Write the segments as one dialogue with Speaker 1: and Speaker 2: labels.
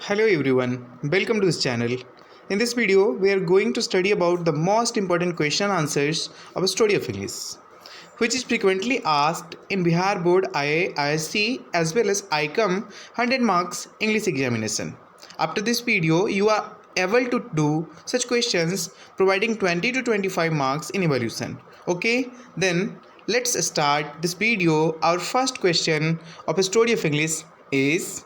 Speaker 1: Hello everyone, welcome to this channel. In this video, we are going to study about the most important question answers of a study of English, which is frequently asked in Bihar Board IA, ISC as well as ICOM 100 marks English examination. After this video, you are able to do such questions providing 20 to 25 marks in evaluation. Okay, then let's start this video. Our first question of a study of English is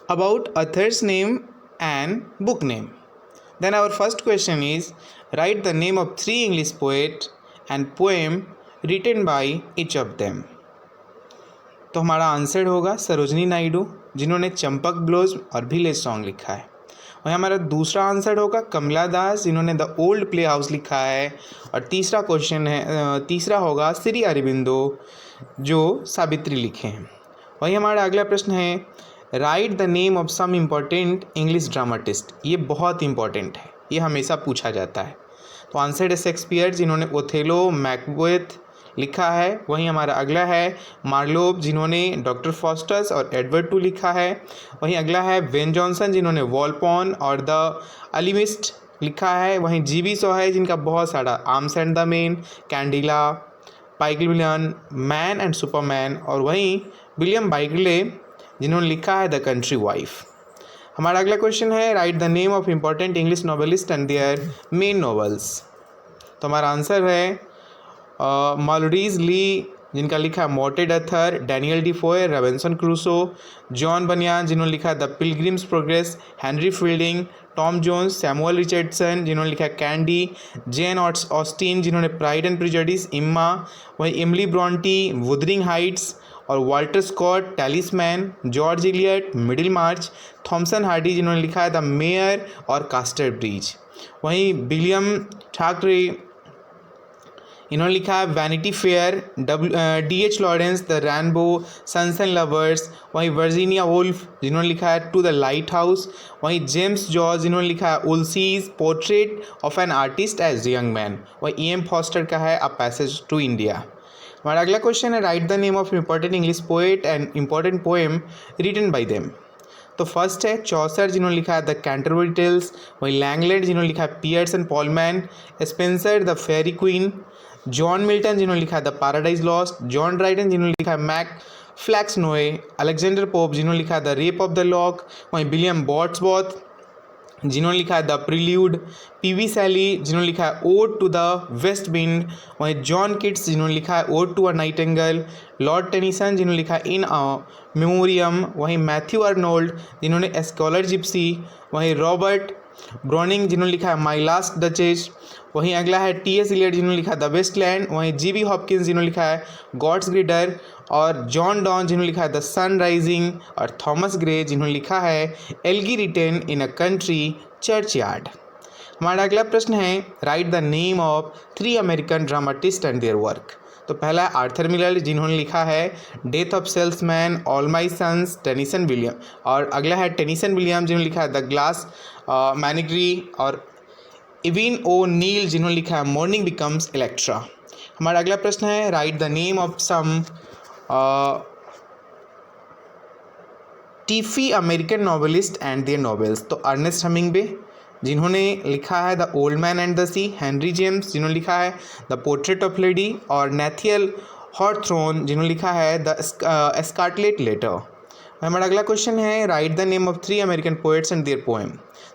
Speaker 1: about author's name and book name. Then our first question is write the name of 3 English poet and poem written by each of them. तो हमारा answer होगा सरोजनी नायडू, जिन्होंने Champak blows और village song लिखा है। वहीं हमारा दूसरा आंसर होगा कमला दास, जिन्होंने द ओल्ड प्ले हाउस लिखा है। और तीसरा होगा श्री अरबिंदो, जो सावित्री लिखे हैं। वहीं हमारा अगला प्रश्न है write the name of some important English dramatist. ये बहुत इंपॉर्टेंट है, ये हमेशा पूछा जाता है। तो आंसर है शेक्सपियर, जिन्होंने ओथेलो, मैकबेथ लिखा है। वहीं हमारा अगला है मार्लोव, जिन्होंने डॉक्टर फॉस्टस और एडवर्ड टू लिखा है। वहीं अगला है बेन जॉनसन, जिन्होंने वॉलपॉन और द अलिमिस्ट लिखा है। वहीं जी.बी. शॉ है, जिनका बहुत सारा Arms and the Man, Candida, Pygmalion, Man and Superman. और वहीं विलियम बाइगले, जिन्होंने लिखा है द कंट्री वाइफ। हमारा अगला क्वेश्चन है write the name of important English novelist and their main novels. तो हमारा आंसर है मॉलरीज ली, जिनका लिखा है Morte d' Arthur, Daniel Defoe, Robinson Crusoe, John Bunyan, जिन्होंने लिखा है the Pilgrim's Progress, Henry Fielding, Tom Jones, Samuel Richardson, जिन्होंने लिखा है कैंडी, जेन ऑस्टिन, जिन्होंने प्राइड एंड प्रेजुडिस, इम्मा। वहीं एमिली ब्रॉन्टी, वुदरिंग हाइट्स, और Walter Scott, Talisman, George Eliot, Middlemarch, Thomson Hardy, जिन्होंने लिखा है द मेयर और कास्टर ब्रिज। वहीं विलियम ठाकरे, इन्होंने लिखा है Vanity Fair, D H. Lawrence, the Rainbow, Sons and Lovers. वहीं वर्जीनिया वुल्फ, जिन्होंने लिखा है टू द लाइट हाउस। वहीं जेम्स जॉर्ज, जिन्होंने लिखा है Ulysses, Portrait of an Artist as Young Man. वहीं ई.एम. फॉस्टर का है अ पैसेज टू इंडिया। हमारा अगला क्वेश्चन है write the name of important English poet and important poem written by them. तो फर्स्ट है चौसर, जिन्होंने लिखा है द कैंटरबरी टेल्स। वहीं लैंगलैंड, जिन्होंने लिखा है Piers and Ploughman, Spenser the Faerie Queene, John Milton, जिन्होंने लिखा है the Paradise Lost, John Dryden, जिन्होंने लिखा है Mac Flecknoe, Alexander Pope, जिन्होंने लिखा है the Rape of the Lock. वहीं विलियम वर्ड्सवर्थ, जिन्होंने लिखा है द प्रिल्यूड, पी.वी. शैली, जिन्होंने लिखा है ode to the west wind. वहीं जॉन किट्स, जिन्होंने लिखा है ode to a nightingale, Lord Tennyson, जिन्होंने लिखा है इन अ मेमोरियम। वहीं मैथ्यू अर्नोल्ड, जिन्होंने स्कॉलर जिप्सी। वहीं रॉबर्ट ब्राउनिंग, जिन्होंने लिखा है माई लास्ट डचेस। वहीं अगला है टी.एस. इलियट, जिन्होंने लिखा है द वेस्टलैंड। वहीं जी.बी. हॉपकिंस, जिन्होंने लिखा है गॉड्स ग्रिडर। और जॉन डॉन, जिन्होंने लिखा है द सन राइजिंग। और थॉमस ग्रे, जिन्होंने लिखा है elegy written in a country churchyard. हमारा अगला प्रश्न है write the name of 3 American dramatist and their work. तो पहला है आर्थर मिलर, जिन्होंने लिखा है death of salesman, all my sons, Tennyson William. और अगला है टेनिसन विलियम, जिन्होंने लिखा है द ग्लास मैनिग्री। और इविन ओ नील, जिन्होंने लिखा है मॉर्निंग बिकम्स इलेक्ट्रा। हमारा अगला प्रश्न है write the name of some टीफी American novelist and their novels. तो अर्नेस्ट हमिंगवे, जिन्होंने लिखा है the Old Man and the Sea, Henry James, जिन्होंने लिखा है द पोर्ट्रेट ऑफ लेडी। और नेथियल हॉर्थ्रोन, जिन्होंने लिखा है द स्कारलेट लेटर। हमारा अगला क्वेश्चन है write the name of 3 American poets and their poem.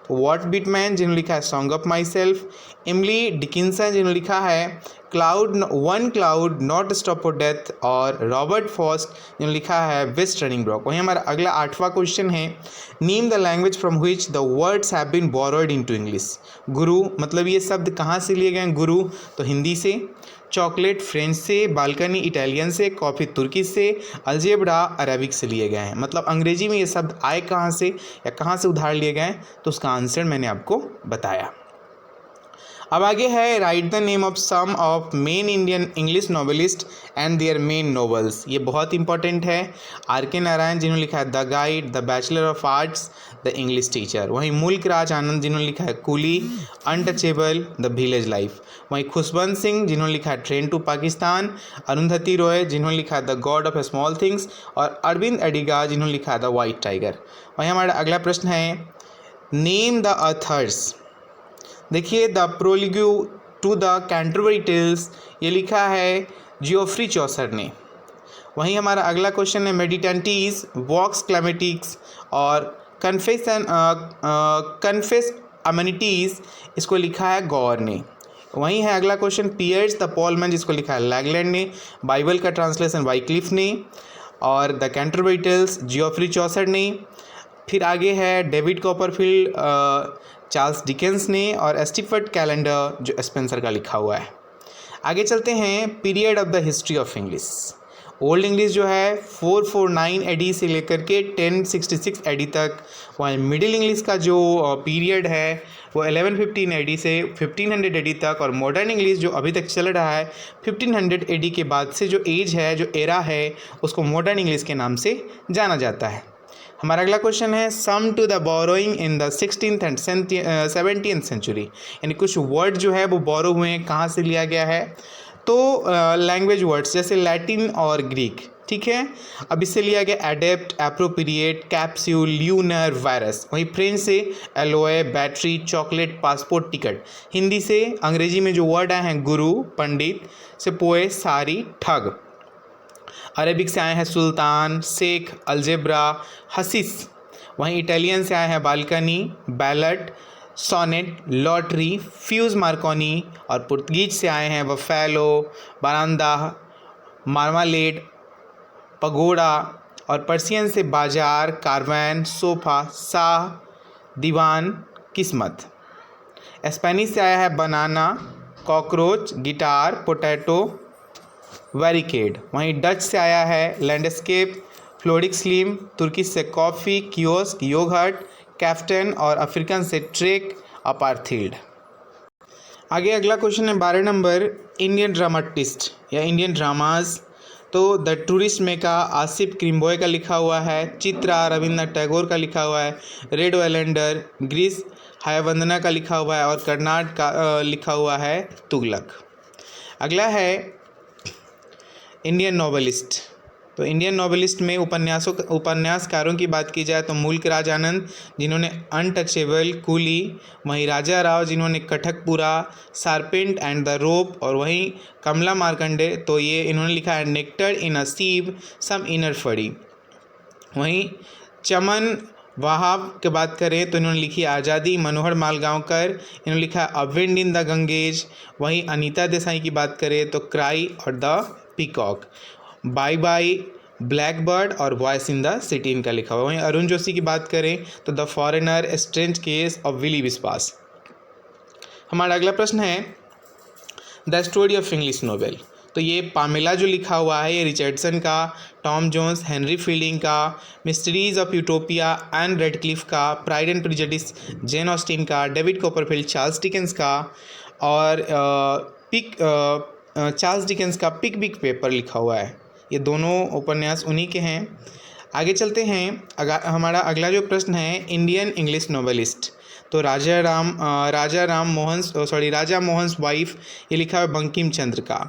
Speaker 1: तो वॉट बिटमैन, जिन्होंने लिखा है song of myself. Emily Dickinson, जिन्होंने लिखा है one cloud not stop for death. और रॉबर्ट फॉस्ट, जिन्होंने लिखा है वेस्ट रनिंग ब्रॉक। वहीं हमारा अगला 8वां क्वेश्चन है name the language from which the words have been borrowed into English. गुरु, मतलब ये शब्द कहाँ से लिए गए हैं गुरु, तो हिंदी से। चॉकलेट फ्रेंच से, बालकनी इटालियन से, कॉफ़ी तुर्की से, अलजेब्रा अरबिक से लिए गए हैं। मतलब अंग्रेजी में ये शब्द आए कहाँ से या कहाँ से उधार लिए गए हैं, तो उसका आंसर मैंने आपको बताया। अब आगे है write the name of some of main Indian English novelist and their main novels. ये बहुत इंपॉर्टेंट है। आर के नारायण जिन्होंने लिखा है the guide, the bachelor of arts, the English teacher. वहीं मुल्क राज आनंद जिन्होंने लिखा है coolie, untouchable, the village life. वहीं खुशवंत सिंह जिन्होंने लिखा है ट्रेन टू पाकिस्तान, अरुंधति रॉय जिन्होंने लिखा है the God of small things, और अरविंद अडिगा जिन्होंने लिखा है द वाइट टाइगर। वहीं हमारा अगला प्रश्न है नेम द ऑथर्स। देखिए the prologue to the Canterbury Tales ये लिखा है जियोफ्री चौसर ने। वहीं हमारा अगला क्वेश्चन है मेडिटेंटीज, वॉक्स क्लेमेटिक्स और कन्फेस अमेनिटीज, इसको लिखा है गौर ने। वहीं है अगला क्वेश्चन पियर्स द पोलमैन, जिसको लिखा है लैगलैंड ने। बाइबल का ट्रांसलेशन वाइक्लिफ ने, और द कैंटरबरी टेल्स जियोफ्री चौसर ने। फिर आगे है डेविड कॉपरफील्ड चार्ल्स डिकेंस ने, और स्टीफर्ड कैलेंडर जो स्पेंसर का लिखा हुआ है। आगे चलते हैं period of the history of English. Old English जो है 449 एडी से लेकर के 1066 एडी तक। वहीं मिडिल इंग्लिश का जो पीरियड है वो 1115 एडी से 1500 एडी तक, और मॉडर्न इंग्लिश जो अभी तक चल रहा है 1500 एडी के बाद से जो एज है, जो एरा है, उसको मॉडर्न इंग्लिश के नाम से जाना जाता है। हमारा अगला क्वेश्चन है some to the borrowing in the 16th and 17th century. यानी कुछ वर्ड जो है वो बोरो हुए हैं, कहाँ से लिया गया है? तो लैंग्वेज वर्ड्स जैसे लैटिन और ग्रीक, ठीक है। अब इससे लिया गया adept, appropriate, capsule, lunar, virus. वहीं फ्रेंच से alloy, battery, chocolate, passport, ticket. Hindi से अंग्रेजी में जो वर्ड आए हैं गुरु, पंडित, से पोए, सारी, ठग। अरेबिक से आए हैं सुल्तान, शेख, अलजेब्रा, हसीस। वहीं इटालियन से आए हैं balcony, ballot, sonnet, lottery, fuse Marconi, और पुर्तगीज से आए हैं बफेलो, बारांदा, मार्मालेड, पगोड़ा, और पर्शियन से बाजार, कारवैन, सोफ़ा, शाह, दीवान, किस्मत। स्पेनिश से आया है बनाना, कॉकरोच, गिटार, पोटैटो, बैरिकेड। वहीं डच से आया है लैंडस्केप, फ्लोरिक स्लिम, तुर्की से कॉफ़ी, कियोस्क, योगर्ट, कैप्टन, और अफ्रीकन से ट्रेक, अपार्थील्ड। आगे अगला क्वेश्चन है 12 नंबर इंडियन ड्रामाटिस्ट या इंडियन ड्रामाज। तो द टूरिस्ट में का आसिफ क्रिम्बोय का लिखा हुआ है, चित्रा रविंद्रनाथ टैगोर का लिखा हुआ है, रेड वेलेंडर, ग्रीस हयवंदना का लिखा हुआ है, और कर्नाट का लिखा हुआ है तुगलक। अगला है इंडियन नॉवेलिस्ट। तो इंडियन नॉवेलिस्ट में उपन्यासकारों की बात की जाए तो मुल्क राज आनंद जिन्होंने अनटचेबल, कूली, वहीं राजा राव जिन्होंने कठकपुरा, सार्पेंट एंड द रोप, और वहीं कमला मार्कंडे तो ये इन्होंने लिखा है नेक्टर इन अ सीव, सम इनर फड़ी। वहीं चमन वहाब की बात करें तो इन्होंने लिखी आज़ादी, मनोहर मालगांवकर इन्होंने लिखा a wind in the Ganges. वहीं अनीता देसाई की बात करें तो क्राई और the peacock, bye bye, blackbird, और वॉइस इन द सिटी इनका लिखा हुआ। वहीं अरुण जोशी की बात करें तो the foreigner, strange case of Billy Biswas. हमारा अगला प्रश्न है the story of English novel. तो ये पामेला जो लिखा हुआ है ये रिचर्डसन का, टॉम जोन्स, हेनरी फील्डिंग का, Mysteries of Utopia Ann Radcliffe का, Pride and Prejudice Jane Austen का, डेविड कॉपरफील्ड चार्ल्स डिकेंस का, और चार्ल्स डिकेंस का पिक बिग पेपर लिखा हुआ है। ये दोनों उपन्यास उन्हीं के हैं। आगे चलते हैं। हमारा अगला जो प्रश्न है इंडियन इंग्लिश नॉवेलिस्ट। तो राजा मोहन वाइफ ये लिखा है बंकिम चंद्र का,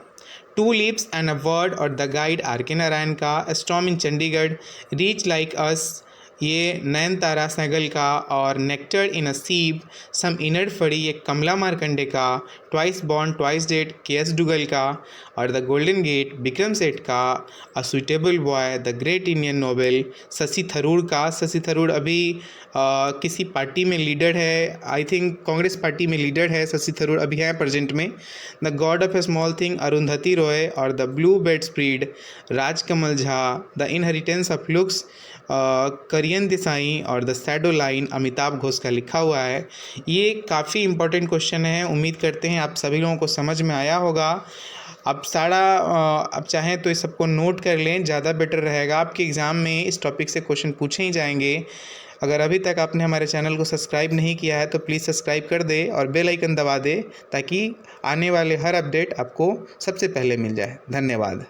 Speaker 1: to lips and a word और द गाइड आर के नारायण का, स्टॉर्म इन चंडीगढ़, रीच लाइक अस ये नयनतारा सहगल का, और नेक्टर इन अ सीव, सम इनर फड़ी ये कमला मार्कंडे का, Twice Born Twice Dead K S Duggal का, और the Golden Gate Vikram Seth का, a Suitable Boy the Great Indian Novel Shashi Tharoor का। शशि थरूर अभी किसी पार्टी में लीडर है, आई थिंक कांग्रेस पार्टी में लीडर है शशि थरूर अभी है प्रेजेंट में। The God of a Small Thing Arundhati Roy, और the Blue Bedspread Rajkamal Jha, the Inheritance of Loss करियन देसाई, और the shadow line Amitabh Ghosh का लिखा हुआ है। ये काफ़ी इंपॉर्टेंट क्वेश्चन है, उम्मीद करते हैं आप सभी लोगों को समझ में आया होगा। अब अब चाहें तो इस सबको नोट कर लें, ज़्यादा बेटर रहेगा। आपके एग्ज़ाम में इस टॉपिक से क्वेश्चन पूछे ही जाएंगे। अगर अभी तक आपने हमारे चैनल को सब्सक्राइब नहीं किया है तो प्लीज़ सब्सक्राइब कर दे और बेल आइकन दबा दे ताकि आने वाले हर अपडेट आपको सबसे पहले मिल जाए। धन्यवाद।